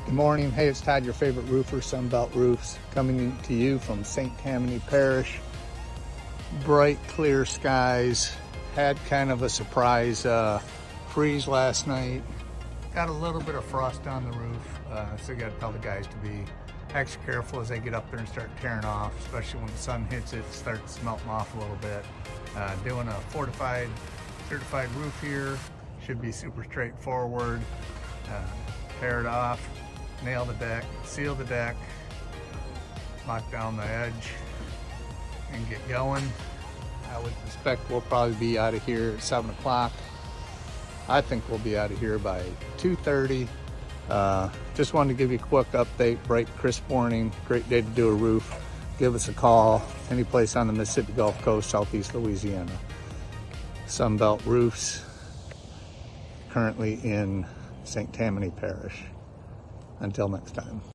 Good morning. Hey, it's Todd, your favorite roofer, Sunbelt Roofs, coming to you from St. Tammany Parish. Bright, clear skies. Had kind of a surprise freeze last night. Got a little bit of frost on the roof, so you got to tell the guys to be extra careful as they get up there and start tearing off, especially when the sun hits it, starts melting off a little bit. Doing a fortified, certified roof here should be super straightforward. Tear it off, nail the deck, seal the deck, lock down the edge, and get going. I would suspect we'll probably be out of here at 7 o'clock. I think we'll be out of here by 2:30. Just wanted to give you a quick update. Bright, crisp morning, great day to do a roof. Give us a call any place on the Mississippi Gulf Coast, Southeast Louisiana. Sunbelt Roofs, currently in St. Tammany Parish. Until next time.